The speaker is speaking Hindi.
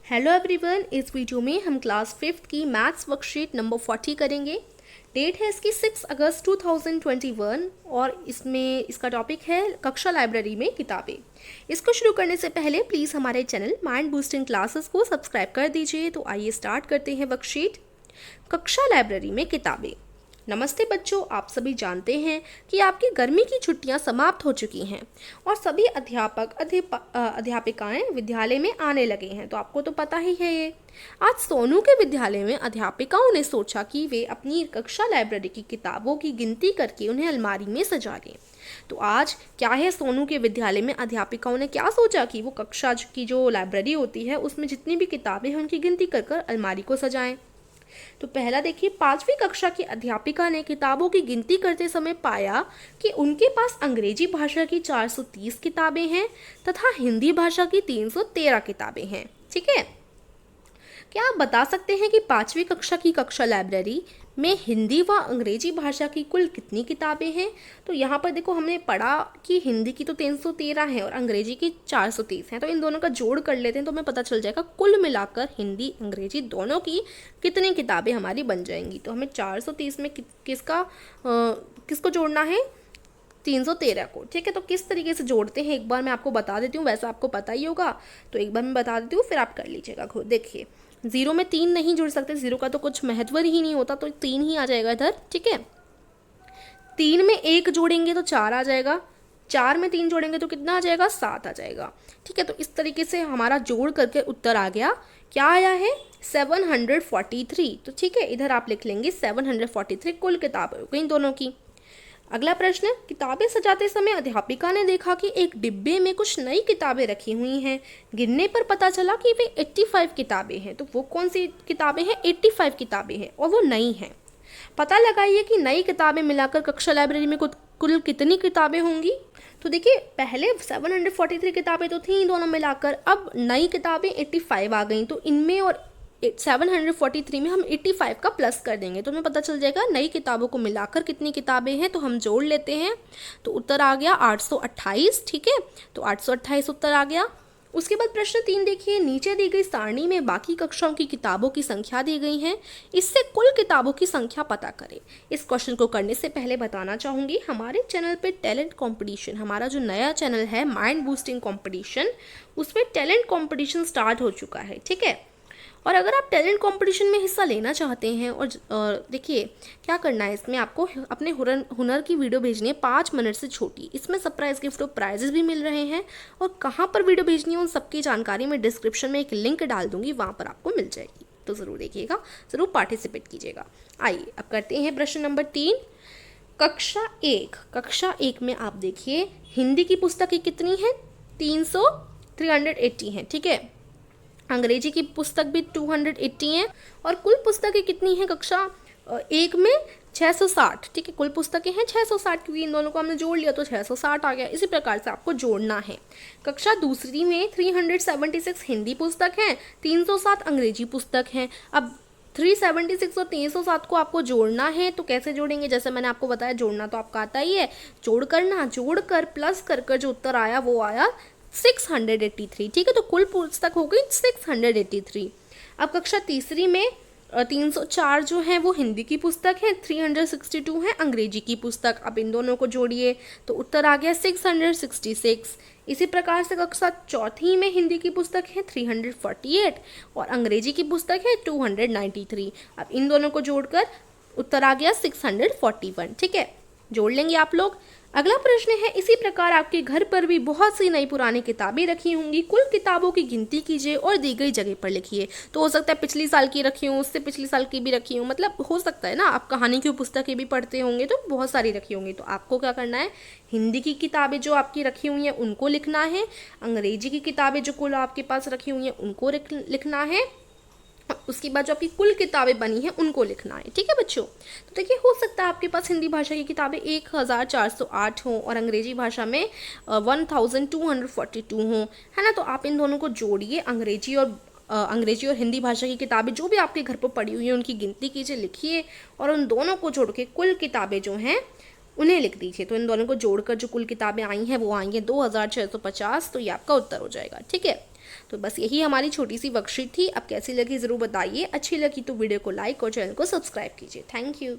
हेलो एवरीवन, इस वीडियो में हम क्लास 5th की मैथ्स वर्कशीट नंबर 40 करेंगे। डेट है इसकी 6 अगस्त 2021 और इसका टॉपिक है कक्षा लाइब्रेरी में किताबें। इसको शुरू करने से पहले प्लीज़ हमारे चैनल माइंड बूस्टिंग क्लासेस को सब्सक्राइब कर दीजिए। तो आइए स्टार्ट करते हैं वर्कशीट। कक्षा लाइब्रेरी में किताबें। नमस्ते बच्चों, आप सभी जानते हैं कि आपकी गर्मी की छुट्टियां समाप्त हो चुकी हैं और सभी अध्यापिकाएं विद्यालय में आने लगे हैं। तो आपको तो पता ही है ये। आज सोनू के विद्यालय में अध्यापिकाओं ने सोचा कि वे अपनी कक्षा लाइब्रेरी की किताबों की गिनती करके उन्हें अलमारी में सजा लें। तो आज क्या है, सोनू के विद्यालय में अध्यापिकाओं ने क्या सोचा कि वो कक्षा की जो लाइब्रेरी होती है उसमें जितनी भी किताबें हैं उनकी गिनती कर कर अलमारी को सजाएं। तो पहला देखिए, 5वीं कक्षा की अध्यापिका ने किताबों की गिनती करते समय पाया कि उनके पास अंग्रेजी भाषा की 430 किताबें हैं तथा हिंदी भाषा की 313 किताबें हैं। ठीक है, क्या आप बता सकते हैं कि 5वीं कक्षा की कक्षा लाइब्रेरी में हिंदी व अंग्रेजी भाषा की कुल कितनी किताबें हैं? तो यहाँ पर देखो, हमने पढ़ा कि हिंदी की तो 313 है और अंग्रेजी की 430 है। तो इन दोनों का जोड़ कर लेते हैं तो हमें पता चल जाएगा कुल मिलाकर हिंदी अंग्रेजी दोनों की कितनी किताबें हमारी बन जाएंगी। तो हमें 430 में किसको जोड़ना है? 313 को। ठीक है, तो किस तरीके से जोड़ते हैं एक बार मैं आपको बता देती हूँ। वैसे आपको पता ही होगा, तो एक बार मैं बता देती हूँ, फिर आप कर लीजिएगा खुद। देखिए, 0 में 3 नहीं जुड़ सकते, 0 का तो कुछ महत्व ही नहीं होता, तो 3 ही आ जाएगा इधर। ठीक है, 3 में 1 जोड़ेंगे तो 4 आ जाएगा, 4 में 3 जोड़ेंगे तो कितना आ जाएगा? 7 आ जाएगा। ठीक है, तो इस तरीके से हमारा जोड़ करके उत्तर आ गया। क्या आया है? 743। तो ठीक है, इधर आप लिख लेंगे 743 कुल किताबें हो गई दोनों की। अगला प्रश्न, किताबें सजाते समय अध्यापिका ने देखा कि एक डिब्बे में कुछ नई किताबें रखी हुई हैं। गिनने पर पता चला कि वे 85 किताबें हैं। तो वो कौन सी किताबें हैं? 85 किताबें हैं और वो नई हैं। पता लगाइए कि नई किताबें मिलाकर कक्षा लाइब्रेरी में कुल कितनी किताबें होंगी। तो देखिए, पहले 743 किताबें तो थी दोनों मिलाकर, अब नई किताबें 85 आ गई। तो इनमें और 743 में हम 85 का प्लस कर देंगे तो हमें पता चल जाएगा नई किताबों को मिलाकर कितनी किताबें हैं। तो हम जोड़ लेते हैं, तो उत्तर आ गया 828। ठीक है, तो 828 उत्तर आ गया। उसके बाद प्रश्न 3 देखिए, नीचे दी गई सारणी में बाकी कक्षाओं की किताबों की संख्या दी गई है, इससे कुल किताबों की संख्या पता करें। इस क्वेश्चन को करने से पहले बताना चाहूँगी, हमारे चैनल पे टैलेंट कंपटीशन, हमारा जो नया चैनल है माइंड बूस्टिंग कंपटीशन, उसमें टैलेंट कंपटीशन स्टार्ट हो चुका है। ठीक है, और अगर आप टैलेंट कंपटीशन में हिस्सा लेना चाहते हैं और देखिए क्या करना है, इसमें आपको अपने हुनर की वीडियो भेजनी है 5 मिनट से छोटी। इसमें सरप्राइज गिफ्ट और प्राइजेस भी मिल रहे हैं और कहाँ पर वीडियो भेजनी है उन सबकी जानकारी मैं डिस्क्रिप्शन में एक लिंक डाल दूंगी, वहाँ पर आपको मिल जाएगी। तो ज़रूर देखिएगा, ज़रूर पार्टिसिपेट कीजिएगा। आइए अब करते हैं प्रश्न नंबर 3। कक्षा एक में आप देखिए हिंदी की पुस्तकें कितनी हैं? 380 हैं। ठीक है, अंग्रेजी की पुस्तक भी 280 हैं और कुल पुस्तकें कितनी हैं कक्षा एक में? 660। ठीक है, कुल पुस्तकें हैं 660, क्योंकि इन दोनों को हमने जोड़ लिया तो 660 आ गया। इसी प्रकार से आपको जोड़ना है। कक्षा दूसरी में 376 हिंदी पुस्तक हैं, 307 अंग्रेजी पुस्तक हैं। अब 376 और 307 को आपको जोड़ना है, तो कैसे जोड़ेंगे? जैसे मैंने आपको बताया, जोड़ना तो आपका आता ही है, जोड़ कर प्लस कर जो उत्तर आया वो आया 683। ठीक है, तो कुल पुस्तक हो गई 683। अब कक्षा तीसरी में 304 जो है वो हिंदी की पुस्तक है, 362 है अंग्रेजी की पुस्तक। अब इन दोनों को जोड़िए तो उत्तर आ गया 666। इसी प्रकार से कक्षा चौथी में हिंदी की पुस्तक है 348 और अंग्रेजी की पुस्तक है 293। अब इन दोनों को जोड़कर उत्तर आ गया 641। ठीक है, जोड़ लेंगे आप लोग। अगला प्रश्न है, इसी प्रकार आपके घर पर भी बहुत सी नई पुरानी किताबें रखी होंगी। कुल किताबों की गिनती कीजिए और दी गई जगह पर लिखिए। तो हो सकता है पिछली साल की रखी हूँ, उससे पिछली साल की भी रखी हूँ, मतलब हो सकता है ना, आप कहानी की पुस्तकें भी पढ़ते होंगे तो बहुत सारी रखी होंगी। तो आपको क्या करना है, हिंदी की किताबें जो आपकी रखी हुई हैं उनको लिखना है, अंग्रेजी की किताबें जो कुल आपके पास रखी हुई हैं उनको लिखना है, उसके बाद जो आपकी कुल किताबें बनी हैं उनको लिखना है। ठीक है बच्चों, तो देखिए हो सकता है आपके पास हिंदी भाषा की किताबें 1408 हों और अंग्रेजी भाषा में 1242 हों, है ना। तो आप इन दोनों को जोड़िए, अंग्रेजी और हिंदी भाषा की किताबें जो भी आपके घर पर पड़ी हुई हैं उनकी गिनती कीजिए, लिखिए और उन दोनों को जोड़ के कुल किताबें जो हैं उन्हें लिख दीजिए। तो इन दोनों को जोड़कर जो कुल किताबें आई हैं वो आई हैं 2650। तो ये आपका उत्तर हो जाएगा। ठीक है, तो बस यही हमारी छोटी सी वर्कशीट थी। अब कैसी लगी ज़रूर बताइए, अच्छी लगी तो वीडियो को लाइक और चैनल को सब्सक्राइब कीजिए। Thank you.